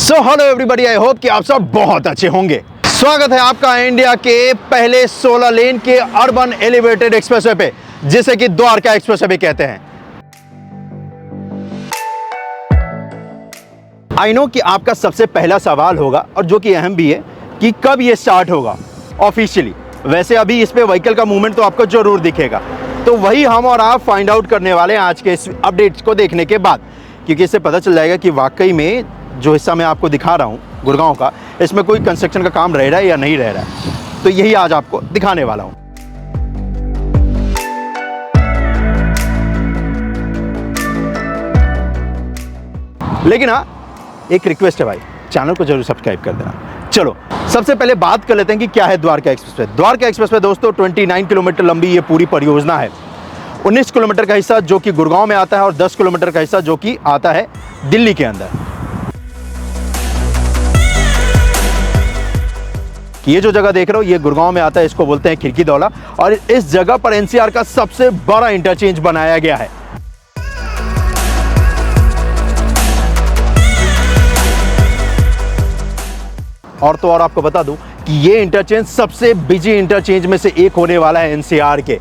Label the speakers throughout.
Speaker 1: So hello everybody, I hope कि आप सब बहुत अच्छे होंगे। स्वागत है आपका इंडिया के पहले 16 लेन के अर्बन एलिवेटेड एक्सप्रेसवे पे, जिसे कि द्वारका एक्सप्रेसवे भी कहते हैं। आई नो कि आपका सबसे पहला सवाल होगा, और जो कि अहम भी है, कि कब ये स्टार्ट होगा ऑफिशियली। वैसे अभी इस पे व्हीकल का मूवमेंट तो आपको जरूर दिखेगा, तो वही हम और आप फाइंड आउट करने वाले हैं आज के इस अपडेट्स को देखने के बाद, क्योंकि इससे पता चल जाएगा कि वाकई में जो हिस्सा मैं आपको दिखा रहा हूँ गुड़गांव का, इसमें कोई कंस्ट्रक्शन का काम रह रहा है या नहीं रह रहा है। तो यही आज आपको दिखाने वाला हूँ। लेकिन हाँ, एक रिक्वेस्ट है भाई, चैनल को जरूर सब्सक्राइब कर देना। चलो सबसे पहले बात कर लेते हैं कि क्या है द्वारका एक्सप्रेसवे। द्वारका एक्सप्रेसवे दोस्तों 29 किलोमीटर लंबी ये पूरी परियोजना है। 19 किलोमीटर का हिस्सा जो कि गुड़गांव में आता है, और 10 किलोमीटर का हिस्सा जो कि आता है दिल्ली के अंदर। ये जो जगह देख रहे हो, ये गुड़गांव में आता है, इसको बोलते हैं खिड़की दौला, और इस जगह पर एनसीआर का सबसे बड़ा इंटरचेंज बनाया गया है। और तो और आपको बता दूं कि ये इंटरचेंज सबसे बिजी इंटरचेंज में से एक होने वाला है एनसीआर के,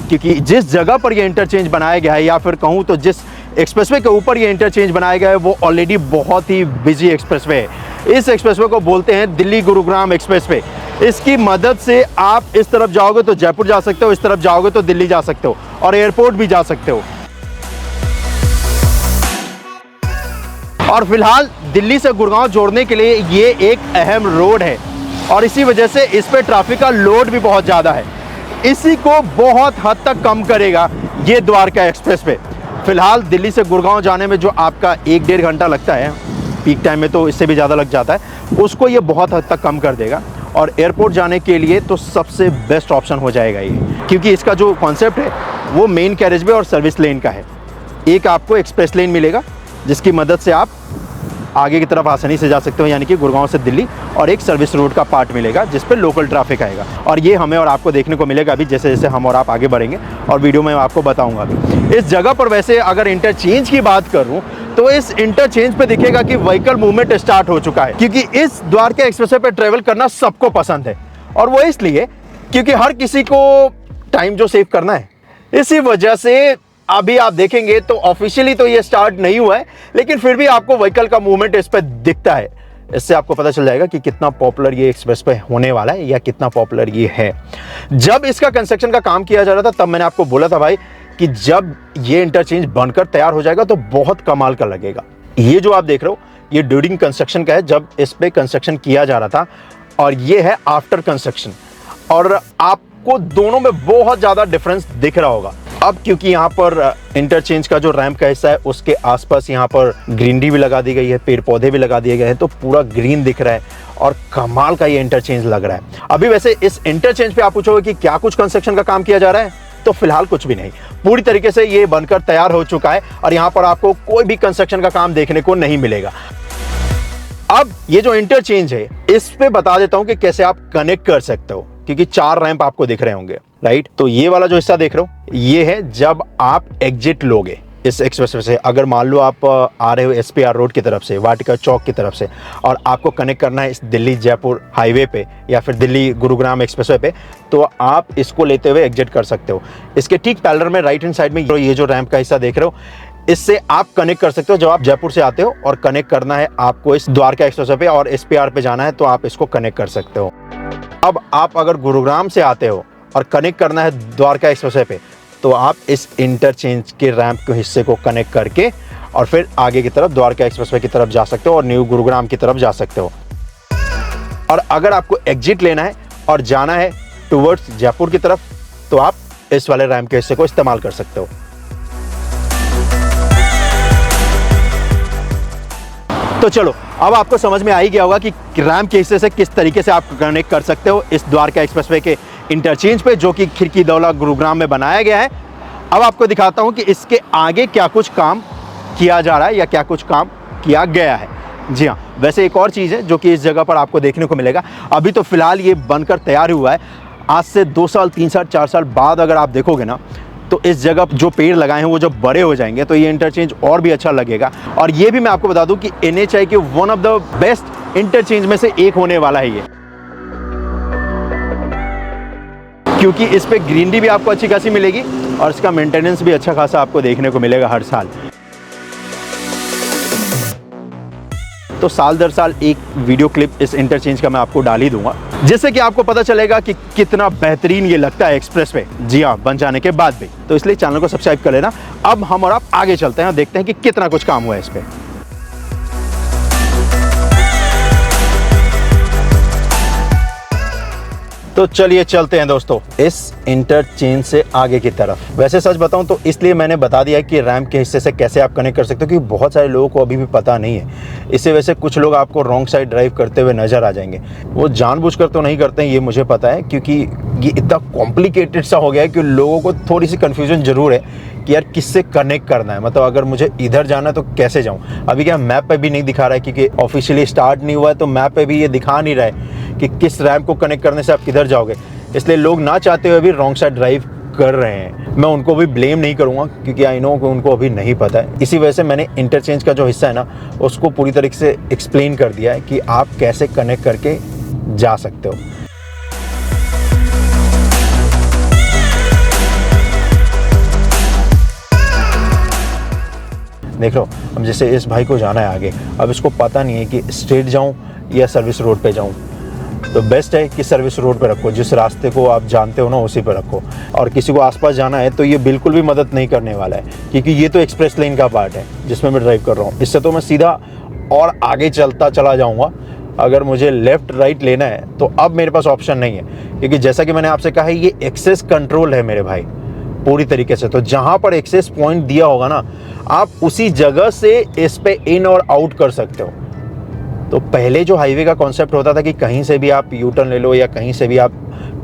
Speaker 1: क्योंकि जिस जगह पर ये इंटरचेंज बनाया गया है, या फिर कहूं तो जिस एक्सप्रेसवे के ऊपर ये इंटरचेंज बनाया गया है, वो ऑलरेडी बहुत ही बिजी एक्सप्रेसवे है। इस एक्सप्रेसवे को बोलते हैं दिल्ली गुरुग्राम एक्सप्रेसवे। इसकी मदद से आप इस तरफ जाओगे तो जयपुर जा सकते हो, इस तरफ जाओगे तो दिल्ली जा सकते हो, और एयरपोर्ट भी जा सकते हो। और फिलहाल दिल्ली से गुड़गांव जोड़ने के लिए ये एक अहम रोड है, और इसी वजह से इस पे ट्रैफिक का लोड भी बहुत ज़्यादा है। इसी को बहुत हद तक कम करेगा ये द्वारका एक्सप्रेसवे। फिलहाल दिल्ली से गुड़गांव जाने में जो आपका 1-1.5 घंटा लगता है, पीक टाइम में तो इससे भी ज़्यादा लग जाता है, उसको ये बहुत हद तक कम कर देगा। और एयरपोर्ट जाने के लिए तो सबसे बेस्ट ऑप्शन हो जाएगा ये, क्योंकि इसका जो कॉन्सेप्ट है वो मेन कैरेजवे और सर्विस लेन का है। एक आपको एक्सप्रेस लेन मिलेगा जिसकी मदद से आप आगे की तरफ आसानी से जा सकते हो, यानी कि गुड़गांव से दिल्ली, और एक सर्विस रोड का पार्ट मिलेगा जिस पे लोकल ट्रैफिक आएगा। और ये हमें और आपको देखने को मिलेगा अभी, जैसे जैसे हम और आप आगे बढ़ेंगे, और वीडियो में आपको बताऊंगा अभी। इस जगह पर वैसे अगर इंटरचेंज की बात करूं तो इस इंटरचेंज पे दिखेगा कि व्हीकल मूवमेंट स्टार्ट हो चुका है, क्योंकि इस द्वारका एक्सप्रेसवे पे ट्रेवल करना सबको पसंद है। और वो इसलिए क्योंकि हर किसी को टाइम जो सेव करना है, इसी वजह से अभी आप देखेंगे तो ऑफिशियली तो ये स्टार्ट नहीं हुआ है, लेकिन फिर भी आपको व्हीकल का मूवमेंट इस पे दिखता है। इससे आपको पता चल जाएगा कि कितना पॉपुलर ये एक्सप्रेसवे होने वाला है, या कितना पॉपुलर ये है। जब इसका कंस्ट्रक्शन का काम किया जा रहा था, तब मैंने आपको बोला था भाई कि जब ये इंटरचेंज बनकर तैयार हो जाएगा तो बहुत कमाल का लगेगा। ये जो आप देख रहे हो, ये ड्यूरिंग कंस्ट्रक्शन का है, जब इस पे कंस्ट्रक्शन किया जा रहा था, और ये है आफ्टर कंस्ट्रक्शन। और आपको दोनों में बहुत ज्यादा डिफरेंस दिख रहा होगा। अब क्योंकि यहाँ पर इंटरचेंज का जो रैंप का हिस्सा है, उसके आसपास यहाँ पर ग्रीनरी भी लगा दी गई है, पेड़ पौधे भी लगा दिए गए हैं, तो पूरा ग्रीन दिख रहा है, और कमाल का ये इंटरचेंज लग रहा है। अभी वैसे इस इंटरचेंज पे आप पूछोगे कि क्या कुछ कंस्ट्रक्शन का काम किया जा रहा है, तो फिलहाल कुछ भी नहीं। पूरी तरीके से ये बनकर तैयार हो चुका है, और यहाँ पर आपको कोई भी कंस्ट्रक्शन का काम देखने को नहीं मिलेगा। अब ये जो इंटरचेंज है, इस पे बता देता हूं कि कैसे आप कनेक्ट कर सकते हो, क्योंकि 4 रैंप आपको दिख रहे होंगे, राइट। तो ये वाला जो हिस्सा देख रहे हो, ये है जब आप एग्जिट लोगे इस एक्सप्रेसवे से। अगर मान लो आप आ रहे हो एसपीआर रोड की तरफ से, वाटिका चौक की तरफ से, और आपको कनेक्ट करना है इस दिल्ली जयपुर हाईवे पे, या फिर दिल्ली गुरुग्राम एक्सप्रेसवे पे, तो आप इसको लेते हुए एग्जिट कर सकते हो। इसके ठीक पैरेलल में राइट हैंड साइड में ये जो रैंप का हिस्सा देख रहे हो, इससे आप कनेक्ट कर सकते हो। जब आप जयपुर से आते हो और कनेक्ट करना है आपको इस द्वारका एक्सप्रेसवे पे, और एसपीआर पे जाना है, तो आप इसको कनेक्ट कर सकते हो। अब आप अगर गुरुग्राम से आते हो और कनेक्ट करना है द्वारका एक्सप्रेसवे पे, तो आप इस इंटरचेंज के रैंप के हिस्से को कनेक्ट करके और फिर आगे की तरफ द्वारका एक्सप्रेसवे की तरफ जा सकते हो, और न्यू गुरुग्राम की तरफ जा सकते हो। और अगर आपको एग्जिट लेना है और जाना है टुवर्ड्स जयपुर की तरफ, तो आप इस वाले रैंप के हिस्से को इस्तेमाल कर सकते हो। तो चलो, अब आपको समझ में आ ही गया होगा कि रैंप के हिस्से से किस तरीके से आप कनेक्ट कर सकते हो इस द्वारका एक्सप्रेसवे के इंटरचेंज पे, जो कि खिड़की दौला गुरुग्राम में बनाया गया है। अब आपको दिखाता हूं कि इसके आगे क्या कुछ काम किया जा रहा है, या क्या कुछ काम किया गया है। जी हाँ, वैसे एक और चीज़ है जो कि इस जगह पर आपको देखने को मिलेगा। अभी तो फिलहाल ये बनकर तैयार हुआ है। आज से 2 साल, 3 साल, 4 साल बाद अगर आप देखोगे ना, तो इस जगह जो पेड़ लगाए हैं वो जब बड़े हो जाएंगे तो ये इंटरचेंज और भी अच्छा लगेगा। और ये भी मैं आपको बता दूं कि NHAI के one of the best interchange में से एक होने वाला है ये, क्योंकि इस पे ग्रीनरी भी आपको अच्छी खासी मिलेगी और इसका मेंटेनेंस भी अच्छा खासा आपको देखने को मिलेगा हर साल। तो साल दर साल एक वीडियो क्लिप इस इंटरचेंज का मैं आपको डाल ही दूंगा, जिससे कि आपको पता चलेगा कि कितना बेहतरीन ये लगता है एक्सप्रेस पे। जी हाँ, बन जाने के बाद भी। तो इसलिए चैनल को सब्सक्राइब कर लेना। अब हम और आप आगे चलते हैं और देखते हैं कि कितना कुछ काम हुआ है इस पे। तो चलिए चलते हैं दोस्तों इस इंटरचेंज से आगे की तरफ। वैसे सच बताऊं तो इसलिए मैंने बता दिया कि रैम्प के हिस्से से कैसे आप कनेक्ट कर सकते हो, क्योंकि बहुत सारे लोगों को अभी भी पता नहीं है। इससे वैसे कुछ लोग आपको रॉन्ग साइड ड्राइव करते हुए नजर आ जाएंगे। वो जानबूझकर तो नहीं करते हैं, ये मुझे पता है, क्योंकि ये इतना कॉम्प्लिकेटेड सा हो गया है कि लोगों को थोड़ी सी कन्फ्यूजन जरूर है कि यार किससे कनेक्ट करना है। मतलब अगर मुझे इधर जाना है तो कैसे जाऊँ। अभी क्या मैप पे भी नहीं दिखा रहा है, क्योंकि ऑफिशियली स्टार्ट नहीं हुआ है, तो मैप पे भी ये दिखा नहीं रहा है कि किस रैम्प को कनेक्ट करने से आप किधर जाओगे। इसलिए लोग ना चाहते हुए भी रॉन्ग साइड ड्राइव कर रहे हैं। मैं उनको भी ब्लेम नहीं करूंगा, क्योंकि आई नो कि उनको अभी नहीं पता है। इसी वजह से मैंने इंटरचेंज का जो हिस्सा है ना, उसको पूरी तरीके से एक्सप्लेन कर दिया है कि आप कैसे कनेक्ट करके जा सकते हो। देख लो, अब जैसे इस भाई को जाना है आगे, अब इसको पता नहीं है कि स्ट्रेट जाऊं या सर्विस रोड पे जाऊं। तो बेस्ट है कि सर्विस रोड पे रखो, जिस रास्ते को आप जानते हो ना उसी पे रखो। और किसी को आसपास जाना है तो ये बिल्कुल भी मदद नहीं करने वाला है, क्योंकि ये तो एक्सप्रेस लेन का पार्ट है जिसमें मैं ड्राइव कर रहा हूँ। इससे तो मैं सीधा और आगे चला जाऊँगा। अगर मुझे लेफ्ट राइट लेना है तो अब मेरे पास ऑप्शन नहीं है, क्योंकि जैसा कि मैंने आपसे कहा है, ये एक्सेस कंट्रोल है मेरे भाई पूरी तरीके से। तो जहाँ पर एक्सेस पॉइंट दिया होगा ना, आप उसी जगह से इस पे इन और आउट कर सकते हो। तो पहले जो हाईवे का कॉन्सेप्ट होता था कि कहीं से भी आप यू टर्न ले लो या कहीं से भी आप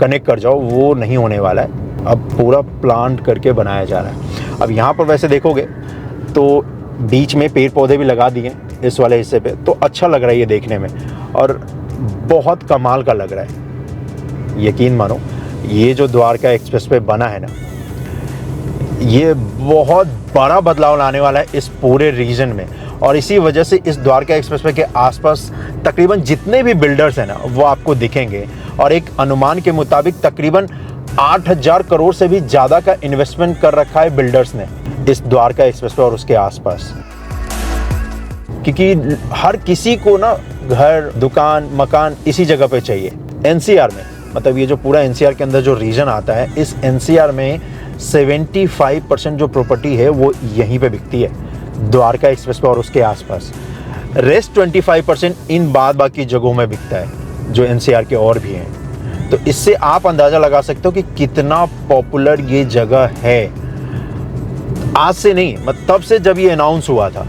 Speaker 1: कनेक्ट कर जाओ, वो नहीं होने वाला है। अब पूरा प्लान करके बनाया जा रहा है। अब यहाँ पर वैसे देखोगे तो बीच में पेड़ पौधे भी लगा दिए इस वाले हिस्से पे, तो अच्छा लग रहा है ये देखने में, और बहुत कमाल का लग रहा है। यकीन मानो, ये जो द्वारका एक्सप्रेस पे बना है ना, ये बहुत बड़ा बदलाव लाने वाला है इस पूरे रीजन में। और इसी वजह से इस द्वारका एक्सप्रेसवे के आसपास तकरीबन जितने भी बिल्डर्स हैं ना, वो आपको दिखेंगे। और एक अनुमान के मुताबिक तकरीबन 8,000 करोड़ से भी ज़्यादा का इन्वेस्टमेंट कर रखा है बिल्डर्स ने इस द्वारका एक्सप्रेसवे और उसके आसपास। क्योंकि हर किसी को ना घर, दुकान, मकान इसी जगह पे चाहिए। NCR में, मतलब ये जो पूरा NCR के अंदर जो रीजन आता है, इस NCR में 75% जो प्रॉपर्टी है वो यहीं पे बिकती है, द्वारका एक्सप्रेस पे और उसके आसपास। रेस्ट 25% इन बाकी जगहों में बिकता है जो NCR के और भी हैं। तो इससे आप अंदाजा लगा सकते हो कि कितना पॉपुलर ये जगह है। आज से नहीं, मतलब तब से जब ये अनाउंस हुआ था,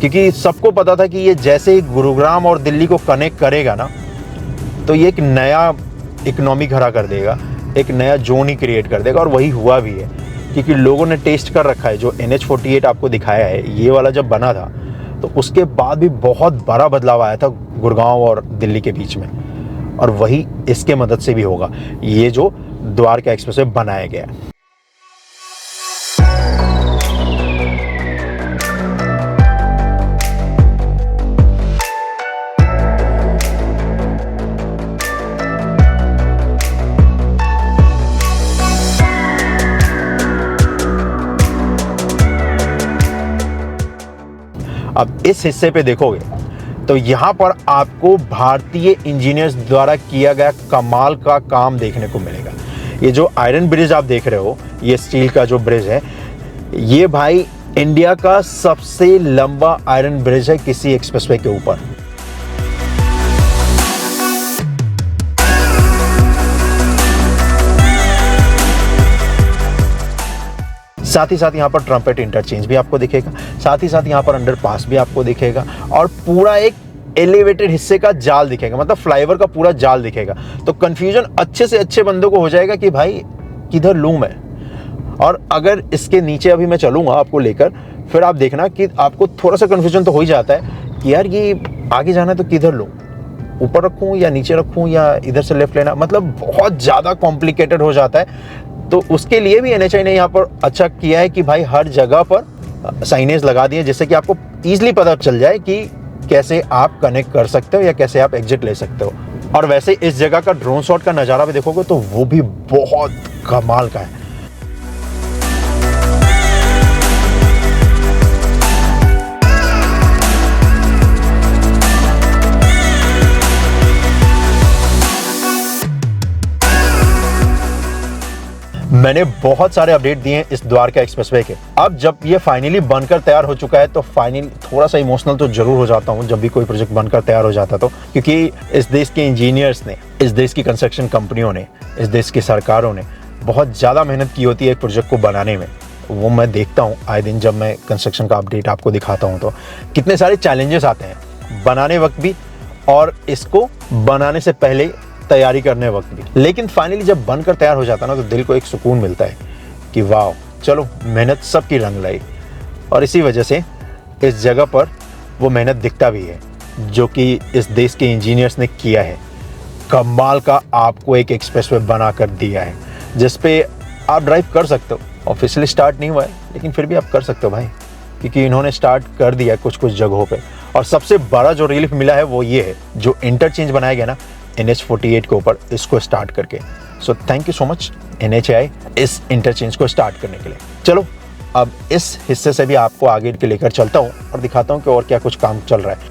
Speaker 1: क्योंकि सबको पता था कि ये जैसे ही गुरुग्राम और दिल्ली को कनेक्ट करेगा ना, तो ये एक नया इकोनॉमी खड़ा कर देगा, एक नया जोन ही क्रिएट कर देगा। और वही हुआ भी है, क्योंकि लोगों ने टेस्ट कर रखा है। जो NH48 आपको दिखाया है, ये वाला जब बना था तो उसके बाद भी बहुत बड़ा बदलाव आया था गुड़गांव और दिल्ली के बीच में, और वही इसके मदद से भी होगा, ये जो द्वारका एक्सप्रेसवे बनाया गया है। अब इस हिस्से पे देखोगे तो यहाँ पर आपको भारतीय इंजीनियर्स द्वारा किया गया कमाल का काम देखने को मिलेगा। ये जो आयरन ब्रिज आप देख रहे हो, ये स्टील का जो ब्रिज है, ये भाई इंडिया का सबसे लंबा आयरन ब्रिज है किसी एक्सप्रेसवे के ऊपर। साथ ही साथ यहाँ पर ट्रम्पेट इंटरचेंज भी आपको दिखेगा, साथ ही साथ यहाँ पर अंडरपास भी आपको दिखेगा, और पूरा एक एलिवेटेड हिस्से का जाल दिखेगा, मतलब फ्लाईओवर का पूरा जाल दिखेगा। तो कंफ्यूजन अच्छे से अच्छे बंदों को हो जाएगा कि भाई किधर लूँ मैं। और अगर इसके नीचे अभी मैं चलूँगा आपको लेकर, फिर आप देखना कि आपको थोड़ा सा कंफ्यूजन तो हो ही जाता है कि यार ये आगे जाना है तो किधर लूँ, ऊपर रखूँ या नीचे रखूँ या इधर से लेफ्ट लेना, मतलब बहुत ज़्यादा कॉम्प्लिकेटेड हो जाता है। तो उसके लिए भी NHAI ने यहाँ पर अच्छा किया है कि भाई हर जगह पर साइनेज लगा दिए, जिससे कि आपको ईजिली पता चल जाए कि कैसे आप कनेक्ट कर सकते हो या कैसे आप एग्जिट ले सकते हो। और वैसे इस जगह का ड्रोन शॉट का नज़ारा भी देखोगे तो वो भी बहुत कमाल का है। मैंने बहुत सारे अपडेट दिए हैं इस द्वारका एक्सप्रेसवे के। अब जब ये फाइनली बनकर तैयार हो चुका है तो फाइनली थोड़ा सा इमोशनल तो जरूर हो जाता हूँ जब भी कोई प्रोजेक्ट बनकर तैयार हो जाता, तो क्योंकि इस देश के इंजीनियर्स ने, इस देश की कंस्ट्रक्शन कंपनियों ने, इस देश की सरकारों ने बहुत ज़्यादा मेहनत की होती है एक प्रोजेक्ट को बनाने में। वो मैं देखता हूँ आए दिन जब मैं कंस्ट्रक्शन का अपडेट आपको दिखाता हूँ तो कितने सारे चैलेंजेस आते हैं बनाने वक्त भी और इसको बनाने से पहले तैयारी करने वक्त भी। लेकिन फाइनली जब बनकर तैयार हो जाता है ना तो दिल को एक सुकून मिलता है कि वाह, चलो मेहनत सबकी रंग लाई। और इसी वजह से इस जगह पर वो मेहनत दिखता भी है जो कि इस देश के इंजीनियर्स ने किया है। कमाल का आपको एक एक्सप्रेसवे बना कर दिया है जिस पे आप ड्राइव कर सकते हो। ऑफिशियली स्टार्ट नहीं हुआ है लेकिन फिर भी आप कर सकते हो भाई, क्योंकि इन्होंने स्टार्ट कर दिया कुछ कुछ जगहों पे। और सबसे बड़ा जो रिलीफ मिला है वो ये है जो इंटरचेंज बनाया गया ना NH48 के ऊपर, इसको स्टार्ट करके। So thank you so much NHAI इस इंटरचेंज को स्टार्ट करने के लिए। चलो अब इस हिस्से से भी आपको आगे के लेकर चलता हूँ और दिखाता हूँ कि और क्या कुछ काम चल रहा है।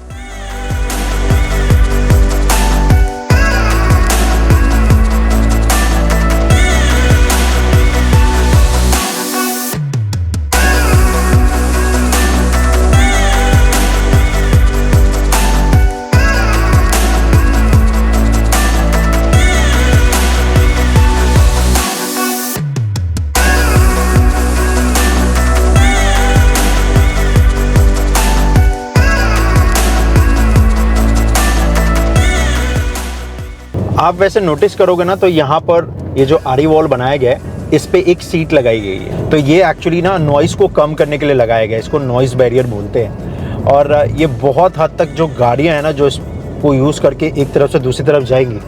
Speaker 1: आप वैसे नोटिस करोगे ना तो यहाँ पर ये जो आरी वॉल बनाया गया है इस पे एक सीट लगाई गई है। तो ये एक्चुअली ना नॉइस को कम करने के लिए लगाया गया है, इसको नॉइस बैरियर बोलते हैं। और ये बहुत हद तक जो गाड़ियाँ हैं ना जो इसको यूज़ करके एक तरफ से दूसरी तरफ जाएंगी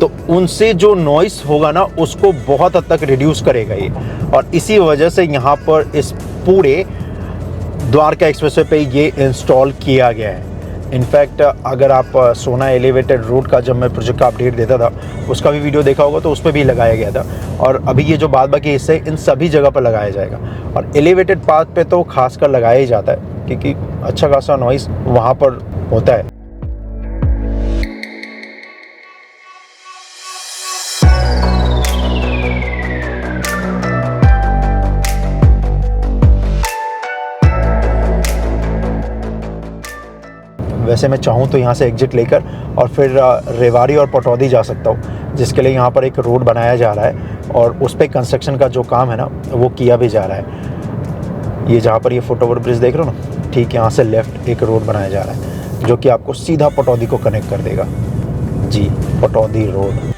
Speaker 1: तो उनसे जो नॉइस होगा ना उसको बहुत हद तक रिड्यूस करेगा ये। और इसी वजह से यहाँ पर इस पूरे द्वारका एक्सप्रेसवे पे ये इंस्टॉल किया गया है। इनफैक्ट अगर आप सोना एलिवेटेड रोड का जब मैं प्रोजेक्ट का अपडेट देता था उसका भी वीडियो देखा होगा तो उस पर भी लगाया गया था। और अभी ये जो बाद बाकी हिस्से इन सभी जगह पर लगाया जाएगा। और एलिवेटेड पाथ पे तो खासकर लगाया ही जाता है क्योंकि अच्छा खासा नॉइस वहाँ पर होता है। वैसे मैं चाहूँ तो यहाँ से एग्जिट लेकर और फिर रेवाड़ी और पटौदी जा सकता हूँ, जिसके लिए यहाँ पर एक रोड बनाया जा रहा है और उस पर कंस्ट्रक्शन का जो काम है ना वो किया भी जा रहा है। ये जहाँ पर ये फुट ओवर ब्रिज देख रहे हो ना, ठीक यहाँ से लेफ्ट एक रोड बनाया जा रहा है जो कि आपको सीधा पटौदी को कनेक्ट कर देगा। जी, पटौदी रोड।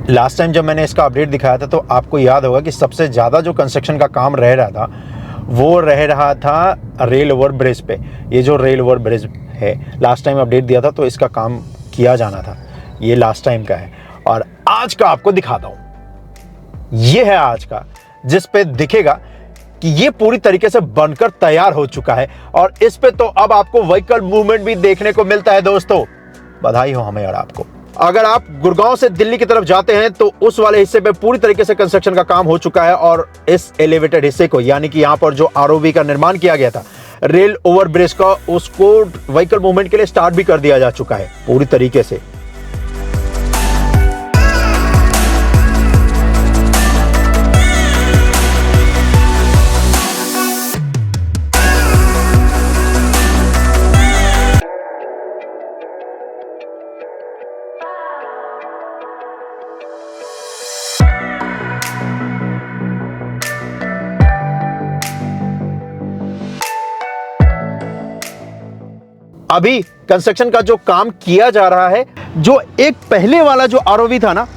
Speaker 1: लास्ट टाइम जब मैंने इसका अपडेट दिखाया था तो आपको याद होगा कि सबसे ज़्यादा जो कंस्ट्रक्शन का काम रह रहा था वो रह रहा था रेल ओवर ब्रिज पे। ये जो रेल ओवर ब्रिज है लास्ट टाइम अपडेट दिया था तो इसका काम किया जाना था, ये लास्ट टाइम का है। और आज का आपको दिखाता हूँ, ये है आज का जिस पे दिखेगा कि ये पूरी तरीके से बनकर तैयार हो चुका है। और इस पे तो अब आपको व्हीकल मूवमेंट भी देखने को मिलता है। दोस्तों बधाई हो हमें और आपको। अगर आप गुड़गांव से दिल्ली की तरफ जाते हैं तो उस वाले हिस्से पे पूरी तरीके से कंस्ट्रक्शन का काम हो चुका है और इस एलिवेटेड हिस्से को यानी कि यहाँ पर जो आरओबी का निर्माण किया गया था रेल ओवर ब्रिज का, उसको व्हीकल मूवमेंट के लिए स्टार्ट भी कर दिया जा चुका है पूरी तरीके से। अभी कंस्ट्रक्शन का जो काम किया जा रहा है, जो एक पहले वाला जो आरओवी था ना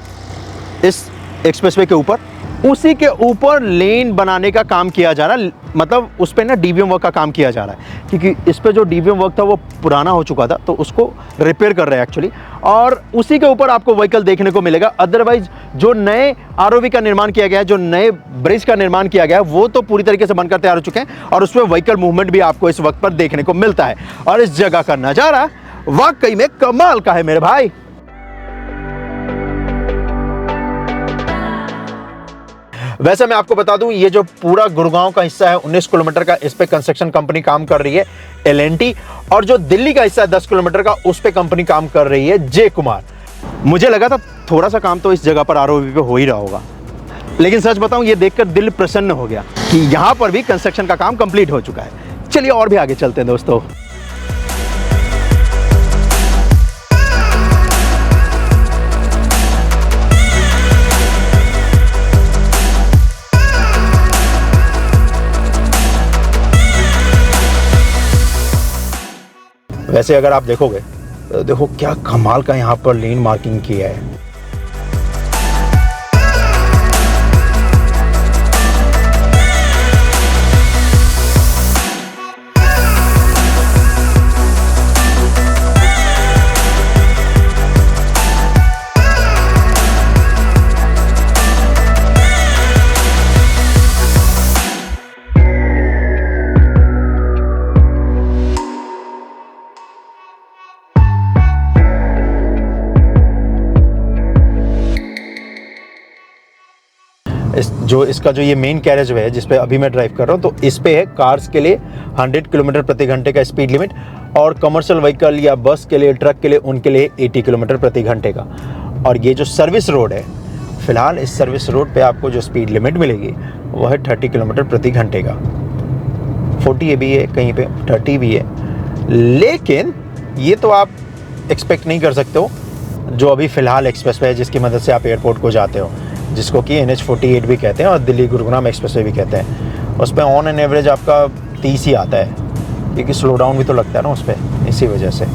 Speaker 1: इस एक्सप्रेसवे के ऊपर, उसी के ऊपर लेन बनाने का काम किया जा रहा है। मतलब उस पे ना डीबीएम वर्क का काम किया जा रहा है, क्योंकि इस पे जो डीबीएम वर्क था वो पुराना हो चुका था, तो उसको रिपेयर कर रहे हैं एक्चुअली, और उसी के ऊपर आपको व्हीकल देखने को मिलेगा। अदरवाइज जो नए आरओवी का निर्माण किया गया है, जो नए ब्रिज का निर्माण किया गया है, वो तो पूरी तरीके से बनकर तैयार हो चुके हैं और उसमें व्हीकल मूवमेंट भी आपको इस वक्त पर देखने को मिलता है। और इस जगह का नज़ारा वाकई में कमाल का है मेरे भाई। वैसे मैं आपको बता दूं, ये जो पूरा गुड़गांव का हिस्सा है 19 किलोमीटर का, इस पे कंस्ट्रक्शन कंपनी काम कर रही है L&T, और जो दिल्ली का हिस्सा है 10 किलोमीटर का, उस पे कंपनी काम कर रही है जे कुमार। मुझे लगा था थोड़ा सा काम तो इस जगह पर आरओवी पे हो ही रहा होगा, लेकिन सच बताऊं ये देखकर दिल प्रसन्न हो गया कि यहां पर भी कंस्ट्रक्शन का काम कंप्लीट हो चुका है। चलिए और भी आगे चलते हैं दोस्तों। वैसे अगर आप देखोगे तो देखो क्या कमाल का यहाँ पर लेन मार्किंग किया है। इसका जो ये मेन कैरेज वे है जिस पे अभी मैं ड्राइव कर रहा हूँ, तो इस पे है कार्स के लिए 100 किलोमीटर प्रति घंटे का स्पीड लिमिट, और कमर्शियल व्हीकल या बस के लिए, ट्रक के लिए, उनके लिए 80 किलोमीटर प्रति घंटे का। और ये जो सर्विस रोड है, फिलहाल इस सर्विस रोड पे आपको जो स्पीड लिमिट मिलेगी वो है 30 किलोमीटर प्रति घंटे का। 40 भी है, कहीं पे 30 भी है, लेकिन ये तो आप एक्सपेक्ट नहीं कर सकते हो जो अभी फ़िलहाल एक्सप्रेस वे है जिसकी मदद से आप एयरपोर्ट को जाते हो, जिसको कि NH48 भी कहते हैं और दिल्ली गुरुग्राम एक्सप्रेस वे भी कहते हैं। उस पर ऑन एन एवरेज आपका 30 ही आता है, क्योंकि स्लो डाउन भी तो लगता है ना उस पर, इसी वजह से।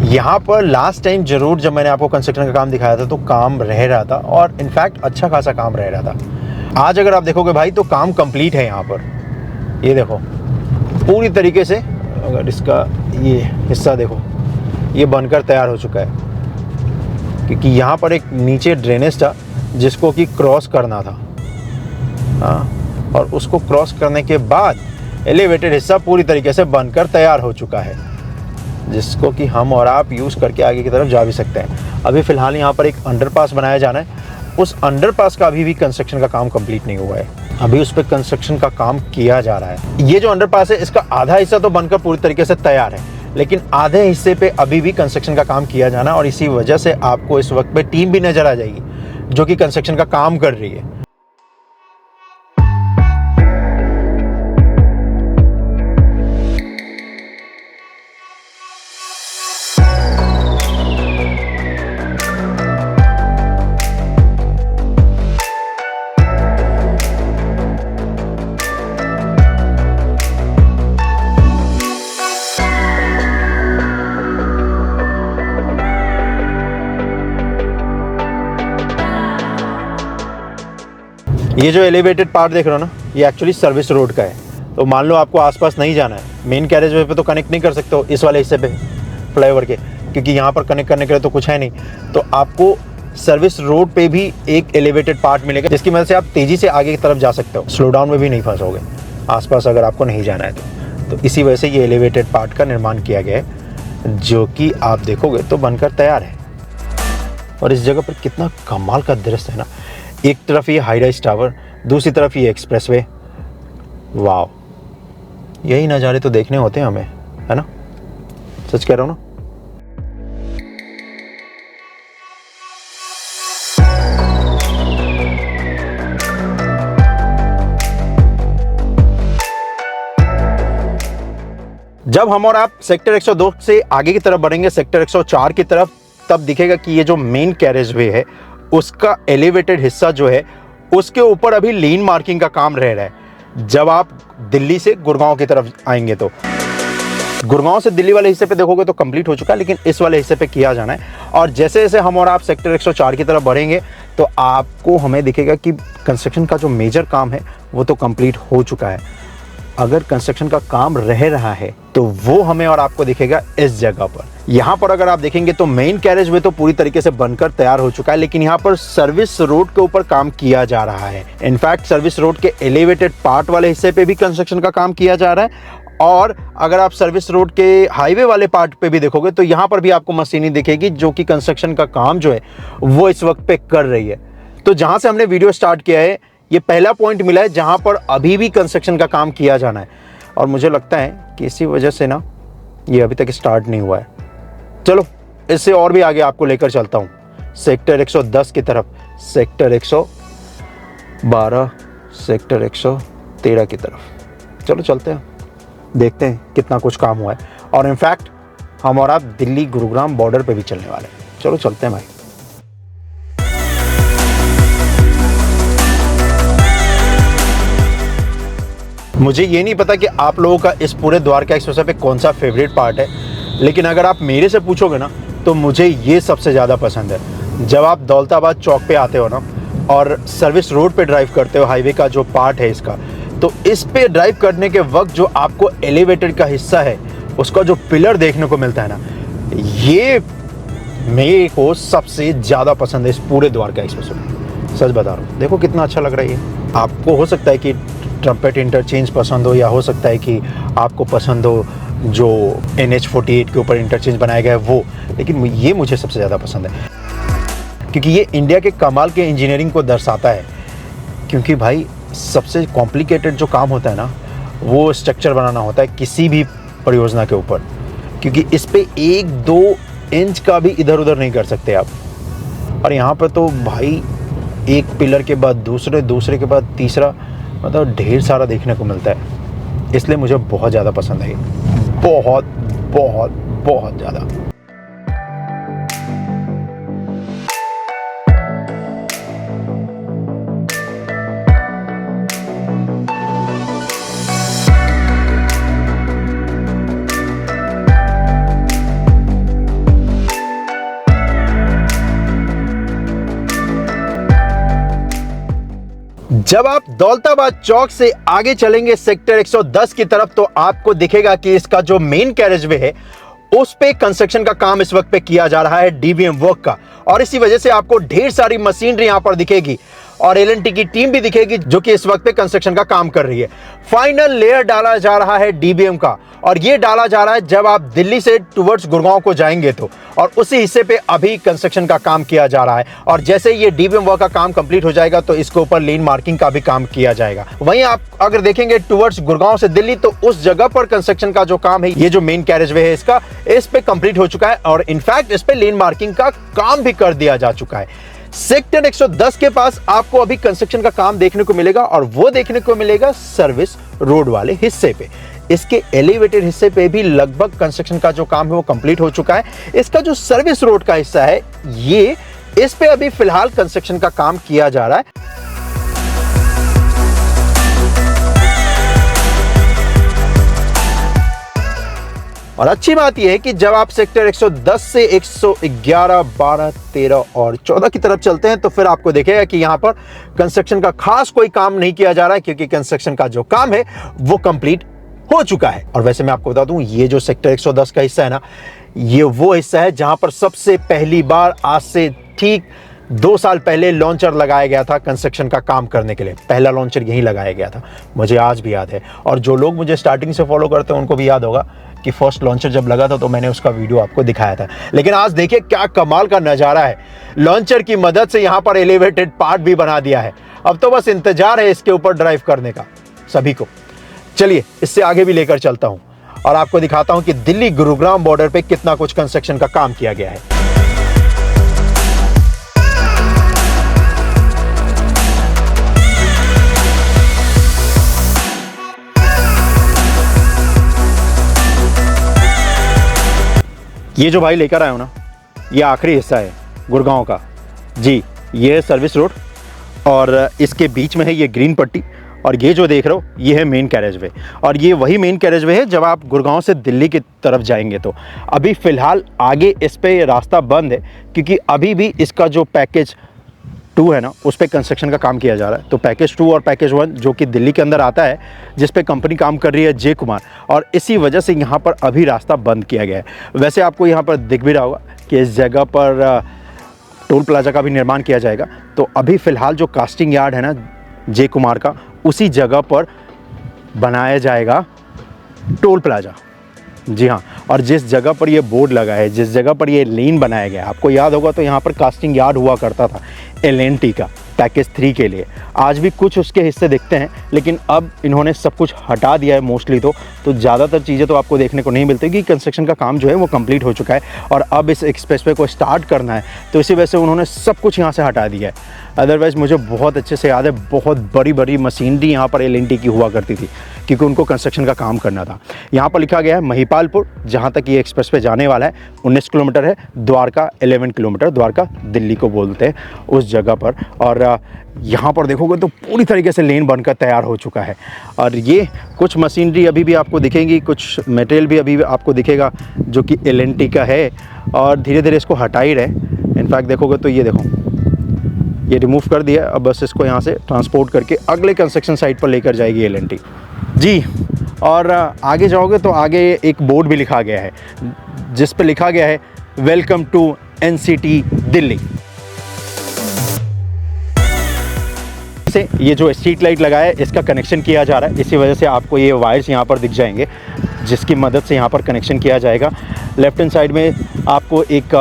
Speaker 1: यहाँ पर लास्ट टाइम जरूर जब मैंने आपको कंस्ट्रक्शन का काम दिखाया था तो काम रह रहा था, और इनफैक्ट अच्छा खासा काम रह रहा था। आज अगर आप देखोगे भाई तो काम कंप्लीट है यहाँ पर। ये देखो पूरी तरीके से, अगर इसका ये हिस्सा देखो, ये बनकर तैयार हो चुका है, क्योंकि यहाँ पर एक नीचे ड्रेनेज था जिसको कि क्रॉस करना था, हाँ, और उसको क्रॉस करने के बाद एलिवेटेड हिस्सा पूरी तरीके से बनकर तैयार हो चुका है, जिसको कि हम और आप यूज़ करके आगे की तरफ जा भी सकते हैं। अभी फ़िलहाल यहाँ पर एक अंडरपास बनाया जाना है, उस अंडरपास का अभी भी कंस्ट्रक्शन का काम कंप्लीट नहीं हुआ है, अभी उस पर कंस्ट्रक्शन का काम किया जा रहा है। ये जो अंडरपास है इसका आधा हिस्सा तो बनकर पूरी तरीके से तैयार है, लेकिन आधे हिस्से पे अभी भी कंस्ट्रक्शन का काम किया जाना, और इसी वजह से आपको इस वक्त पे टीम भी नज़र आ जाएगी जो कि कंस्ट्रक्शन का काम कर रही है। ये जो एलिवेटेड पार्ट देख रहे हो ना, ये एक्चुअली सर्विस रोड का है। तो मान लो आपको आसपास नहीं जाना है, मेन कैरेज वे पे तो कनेक्ट नहीं कर सकते हो इस वाले हिस्से पे फ्लाईओवर के, क्योंकि यहाँ पर कनेक्ट करने के लिए तो कुछ है नहीं। तो आपको सर्विस रोड पे भी एक एलिवेटेड पार्ट मिलेगा जिसकी मदद से आप तेज़ी से आगे की तरफ जा सकते हो, स्लो डाउन में भी नहीं फंसोगे आसपास अगर आपको नहीं जाना है तो इसी वजह से ये एलिवेटेड पार्ट का निर्माण किया गया है, जो कि आप देखोगे तो बनकर तैयार है। और इस जगह पर कितना कमाल का दृश्य है ना, एक तरफ ये हाई राइज टावर, दूसरी तरफ ये एक्सप्रेसवे। वाह, यही नज़ारे तो देखने होते हैं हमें, है ना। सच कह रहा हूं ना। जब हम और आप सेक्टर 102 से आगे की तरफ बढ़ेंगे सेक्टर 104 की तरफ, तब दिखेगा कि ये जो मेन कैरेज वे है उसका एलिवेटेड हिस्सा जो है उसके ऊपर अभी लेन मार्किंग का काम रह रहा है। जब आप दिल्ली से गुड़गांव की तरफ आएंगे तो गुड़गांव से दिल्ली वाले हिस्से पे देखोगे तो कंप्लीट हो चुका है, लेकिन इस वाले हिस्से पे किया जाना है। और जैसे जैसे हम और आप सेक्टर 104 की तरफ बढ़ेंगे तो आपको हमें दिखेगा कि कंस्ट्रक्शन का जो मेजर काम है वो तो कंप्लीट हो चुका है। अगर कंस्ट्रक्शन का काम रह रहा है तो वो हमें और आपको दिखेगा इस जगह पर। यहाँ पर अगर आप देखेंगे तो मेन कैरेज वे तो पूरी तरीके से बनकर तैयार हो चुका है, लेकिन यहाँ पर सर्विस रोड के ऊपर काम किया जा रहा है। इनफैक्ट सर्विस रोड के एलिवेटेड पार्ट वाले हिस्से पे भी कंस्ट्रक्शन का काम किया जा रहा है। और अगर आप सर्विस रोड के हाईवे वाले पार्ट पे भी देखोगे तो यहाँ पर भी आपको मशीनें दिखेगी जो कि कंस्ट्रक्शन का काम जो है वो इस वक्त पे कर रही है। तो जहाँ से हमने वीडियो स्टार्ट किया है ये पहला पॉइंट मिला है जहां पर अभी भी कंस्ट्रक्शन का काम किया जाना है, और मुझे लगता है कि इसी वजह से ना ये अभी तक स्टार्ट नहीं हुआ है। चलो इससे और भी आगे आपको लेकर चलता हूं सेक्टर 110 की तरफ, सेक्टर 112, सेक्टर 113 की तरफ। चलो चलते हैं, देखते हैं कितना कुछ काम हुआ है। और इनफैक्ट हम और आप दिल्ली गुरुग्राम बॉर्डर पे भी चलने वाले हैं। चलो चलते हैं भाई। मुझे ये नहीं पता कि आप लोगों का इस पूरे द्वारका एक्सप्रेस पे कौन सा फेवरेट पार्ट है, लेकिन अगर आप मेरे से पूछोगे ना तो मुझे ये सबसे ज़्यादा पसंद है। जब आप दौलताबाद चौक पे आते हो ना और सर्विस रोड पे ड्राइव करते हो, हाईवे का जो पार्ट है इसका, तो इस पे ड्राइव करने के वक्त जो आपको एलिवेटेड का हिस्सा है उसका जो पिलर देखने को मिलता है ना, ये मेरे को सबसे ज़्यादा पसंद है इस पूरे द्वारका एक्सप्रेस में। सच बता रहा हूँ, देखो कितना अच्छा लग रहा है ये। आपको हो सकता है कि ट्रम्पेट इंटरचेंज पसंद हो, या हो सकता है कि आपको पसंद हो जो NH48 के ऊपर इंटरचेंज बनाया गया है वो, लेकिन ये मुझे सबसे ज़्यादा पसंद है क्योंकि ये इंडिया के कमाल के इंजीनियरिंग को दर्शाता है। क्योंकि भाई सबसे कॉम्प्लिकेटेड जो काम होता है ना वो स्ट्रक्चर बनाना होता है किसी भी परियोजना के ऊपर, क्योंकि इस पे 1-2 इंच का भी इधर उधर नहीं कर सकते आप। और यहाँ पर तो भाई एक पिलर के बाद दूसरे, दूसरे के बाद तीसरा, मतलब ढेर सारा देखने को मिलता है। इसलिए मुझे बहुत ज़्यादा पसंद है, बहुत बहुत बहुत ज़्यादा। जब आप दौलताबाद चौक से आगे चलेंगे सेक्टर 110 की तरफ तो आपको दिखेगा कि इसका जो मेन कैरेजवे है उस पे कंस्ट्रक्शन का काम इस वक्त पे किया जा रहा है, डीबीएम वर्क का। और इसी वजह से आपको ढेर सारी मशीनरी यहां पर दिखेगी और एलएनटी की टीम भी दिखेगी जो कि इस वक्त पे कंस्ट्रक्शन का काम कर रही है। फाइनल लेयर डाला जा रहा है डीबीएम का, और ये डाला जा रहा है जब आप दिल्ली से टुवर्ड्स गुड़गांव को जाएंगे तो, और उसी हिस्से पे अभी कंस्ट्रक्शन का काम किया जा रहा है। और जैसे ये डीबीएम वर्क का काम कंप्लीट हो जाएगा तो इसके ऊपर लेन मार्किंग का भी काम किया जाएगा। वहीं आप अगर देखेंगे टुवर्ड्स गुड़गांव से दिल्ली तो उस जगह पर कंस्ट्रक्शन का जो काम है, ये जो मेन कैरेजवे है इसका, इस पे कंप्लीट हो चुका है और इनफैक्ट इस पे लेन मार्किंग का काम भी कर दिया जा चुका है। सेक्टर 110 के पास आपको अभी कंस्ट्रक्शन का काम देखने को मिलेगा, और वो देखने को मिलेगा सर्विस रोड वाले हिस्से पे। इसके एलिवेटेड हिस्से पे भी लगभग कंस्ट्रक्शन का जो काम है वो कंप्लीट हो चुका है। इसका जो सर्विस रोड का हिस्सा है ये, इस पे अभी फिलहाल कंस्ट्रक्शन का काम किया जा रहा है। और अच्छी बात यह है कि जब आप सेक्टर 110 से 111, 12, 13 और 14 की तरफ चलते हैं तो फिर आपको देखेगा कि यहां पर कंस्ट्रक्शन का खास कोई काम नहीं किया जा रहा है, क्योंकि कंस्ट्रक्शन का जो काम है वो कंप्लीट हो चुका है। और वैसे मैं आपको बता दूं, ये जो सेक्टर 110 का हिस्सा है ना, ये वो हिस्सा है जहां पर सबसे पहली बार आज से ठीक 2 साल पहले लॉन्चर लगाया गया था कंस्ट्रक्शन का काम करने के लिए। पहला लॉन्चर यहीं लगाया गया था, मुझे आज भी याद है। और जो लोग मुझे स्टार्टिंग से फॉलो करते हैं उनको भी याद होगा कि फर्स्ट लॉन्चर जब लगा था तो मैंने उसका वीडियो आपको दिखाया था। लेकिन आज देखिए क्या कमाल का नज़ारा है, लॉन्चर की मदद से यहाँ पर एलिवेटेड पार्ट भी बना दिया है। अब तो बस इंतजार है इसके ऊपर ड्राइव करने का सभी को। चलिए इससे आगे भी लेकर चलता हूँ। और आपको दिखाता हूं कि दिल्ली गुरुग्राम बॉर्डर पे कितना कुछ कंस्ट्रक्शन का काम किया गया है। ये जो भाई लेकर आए हो ना, ये आखिरी हिस्सा है गुड़गांव का जी। ये है सर्विस रोड और इसके बीच में है ये ग्रीन पट्टी, और ये जो देख रहे हो ये है मेन कैरेज वे, और ये वही मेन कैरेज वे है जब आप गुड़गांव से दिल्ली की तरफ जाएंगे। तो अभी फ़िलहाल आगे इस पे रास्ता बंद है, क्योंकि अभी भी इसका जो पैकेज 2 है ना, उस पर कंस्ट्रक्शन का काम किया जा रहा है। तो पैकेज 2 और पैकेज 1 जो कि दिल्ली के अंदर आता है, जिस पे कंपनी काम कर रही है जे कुमार, और इसी वजह से यहाँ पर अभी रास्ता बंद किया गया है। वैसे आपको यहाँ पर दिख भी रहा होगा कि इस जगह पर टोल प्लाजा का भी निर्माण किया जाएगा। तो अभी फ़िलहाल जो कास्टिंग यार्ड है ना जे कुमार का, उसी जगह पर बनाया जाएगा टोल प्लाजा। जी हाँ, और जिस जगह पर ये बोर्ड लगा है, जिस जगह पर ये लेन बनाया गया है, आपको याद होगा तो यहाँ पर कास्टिंग यार्ड हुआ करता था L&T का पैकेज 3 के लिए। आज भी कुछ उसके हिस्से दिखते हैं, लेकिन अब इन्होंने सब कुछ हटा दिया है मोस्टली। तो ज़्यादातर चीज़ें तो आपको देखने को नहीं मिलती, कि कंस्ट्रक्शन का काम जो है वो कंप्लीट हो चुका है और अब इस एक्सप्रेसवे को स्टार्ट करना है। तो इसी वजह से उन्होंने सब कुछ यहाँ से हटा दिया है। अदरवाइज़ मुझे बहुत अच्छे से याद है, बहुत बड़ी बड़ी मशीनरी यहाँ पर L&T की हुआ करती थी, क्योंकि उनको कंस्ट्रक्शन का काम करना था। यहाँ पर लिखा गया है महिपालपुर, जहाँ तक ये एक्सप्रेसवे जाने वाला है 19 किलोमीटर है, द्वारका 11 किलोमीटर, द्वारका दिल्ली को बोलते हैं उस जगह पर। और यहाँ पर देखोगे तो पूरी तरीके से लेन बनकर तैयार हो चुका है। और ये कुछ मशीनरी अभी भी आपको दिखेंगी, कुछ मटेरियल भी अभी आपको दिखेगा जो कि L&T का है, और धीरे धीरे इसको हटा ही रहे। इनफैक्ट देखोगे तो ये देखो, ये रिमूव कर दिया। अब बस इसको यहाँ से ट्रांसपोर्ट करके अगले कंस्ट्रक्शन साइट पर लेकर जाएगी L&T जी। और आगे जाओगे तो आगे एक बोर्ड भी लिखा गया है, जिस पे लिखा गया है वेलकम टू NCT दिल्ली। से ये जो स्ट्रीट लाइट लगा है, इसका कनेक्शन किया जा रहा है। इसी वजह से आपको ये वायर्स यहाँ पर दिख जाएंगे, जिसकी मदद से यहाँ पर कनेक्शन किया जाएगा। लेफ्ट हैंड साइड में आपको एक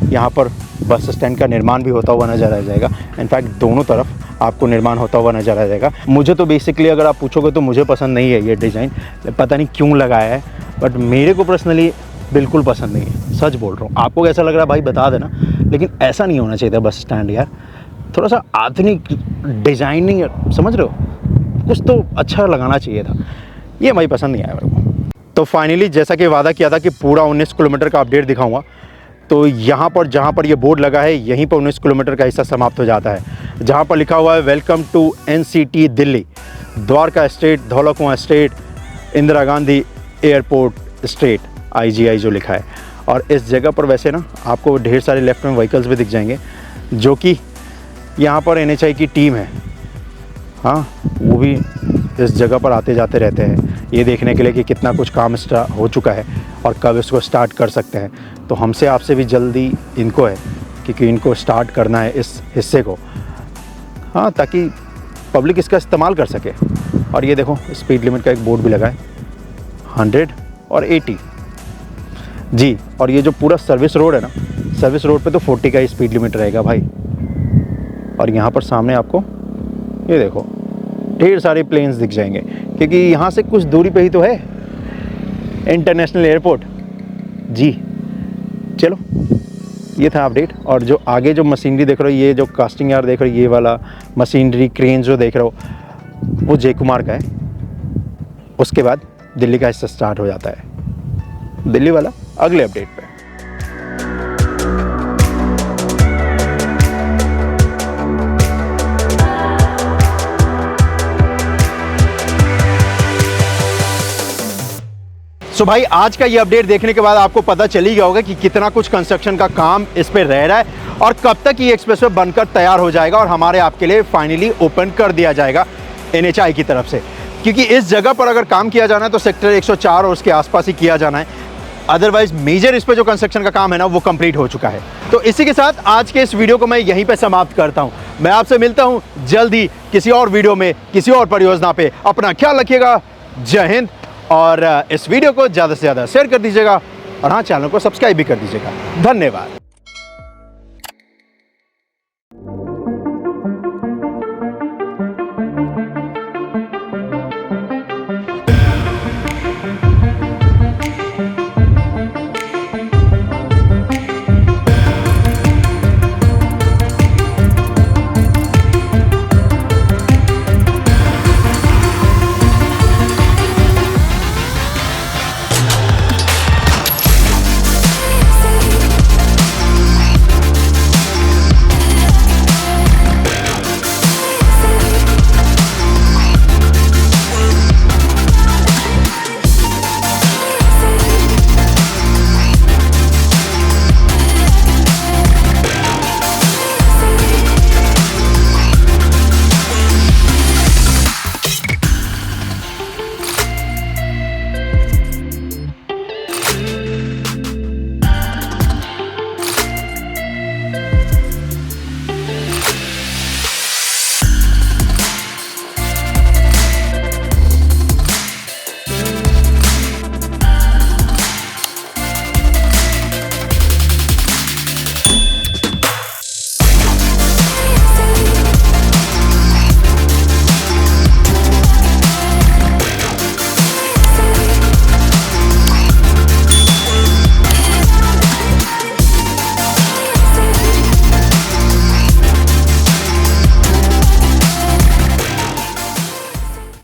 Speaker 1: यहाँ पर बस स्टैंड का निर्माण भी होता हुआ नज़र आ जाएगा। इनफैक्ट दोनों तरफ आपको निर्माण होता हुआ नज़र आ जाएगा। मुझे तो बेसिकली अगर आप पूछोगे तो मुझे पसंद नहीं है ये डिज़ाइन, पता नहीं क्यों लगाया है, बट मेरे को पर्सनली बिल्कुल पसंद नहीं है। सच बोल रहा हूँ। आपको कैसा लग रहा है भाई बता देना, लेकिन ऐसा नहीं होना चाहिए था बस स्टैंड यार। थोड़ा सा आधुनिक डिज़ाइनिंग, समझ रहे हो, कुछ तो अच्छा लगाना चाहिए था। ये भाई पसंद नहीं आया मेरे को। तो फाइनली जैसा कि वादा किया था कि पूरा 19 किलोमीटर का अपडेट दिखाऊंगा, तो यहाँ पर जहाँ पर ये बोर्ड लगा है, यहीं पर 19 किलोमीटर का हिस्सा समाप्त हो जाता है, जहाँ पर लिखा हुआ है welcome to NCT Delhi, Dwarka state, Dhaulakuan state, Indira Gandhi airport state, IGI जो लिखा है। और इस जगह पर वैसे ना आपको ढेर सारे लेफ्ट में व्हीकल्स भी दिख जाएंगे, जो कि यहाँ पर NHI की टीम है। हाँ, वो भी इस जगह पर आते जाते रहते हैं, ये देखने के लिए कि कितना कुछ काम हो चुका है और कब इसको स्टार्ट कर सकते हैं। तो हमसे आपसे भी जल्दी इनको है, क्योंकि इनको स्टार्ट करना है इस हिस्से को, हाँ, ताकि पब्लिक इसका इस्तेमाल कर सके। और ये देखो स्पीड लिमिट का एक बोर्ड भी लगा है, 100 और 80 जी। और ये जो पूरा सर्विस रोड है ना, सर्विस रोड पे तो 40 का ही स्पीड लिमिट रहेगा भाई। और यहाँ पर सामने आपको ये देखो ढेर सारे प्लेन्स दिख जाएंगे, क्योंकि यहाँ से कुछ दूरी पे ही तो है इंटरनेशनल एयरपोर्ट जी। चलो, ये था अपडेट। और जो आगे जो मशीनरी देख रहे हो, ये जो कास्टिंग यार्ड देख रहे हो, ये वाला मशीनरी क्रेन जो देख रहे हो, वो जे कुमार का है। उसके बाद दिल्ली का हिस्सा स्टार्ट हो जाता है, दिल्ली वाला अगले अपडेट पे। सो भाई आज का ये अपडेट देखने के बाद आपको पता चली गया होगा कि कितना कुछ कंस्ट्रक्शन का काम इस पे रह रहा है और कब तक ये एक्सप्रेसवे बनकर तैयार हो जाएगा और हमारे आपके लिए फाइनली ओपन कर दिया जाएगा NHI की तरफ से। क्योंकि इस जगह पर अगर काम किया जाना है तो सेक्टर 104 और उसके आसपास ही किया जाना है, अदरवाइज मेजर इस पे जो कंस्ट्रक्शन का काम है ना वो कंप्लीट हो चुका है। तो इसी के साथ आज के इस वीडियो को मैं यहीं पे समाप्त करता हूं। मैं आपसे मिलता हूं जल्दी किसी और वीडियो में, किसी और परियोजना पे। अपना ख्याल रखिएगा। जय हिंद। और इस वीडियो को ज़्यादा से ज़्यादा शेयर कर दीजिएगा और हाँ, चैनल को सब्सक्राइब भी कर दीजिएगा। धन्यवाद।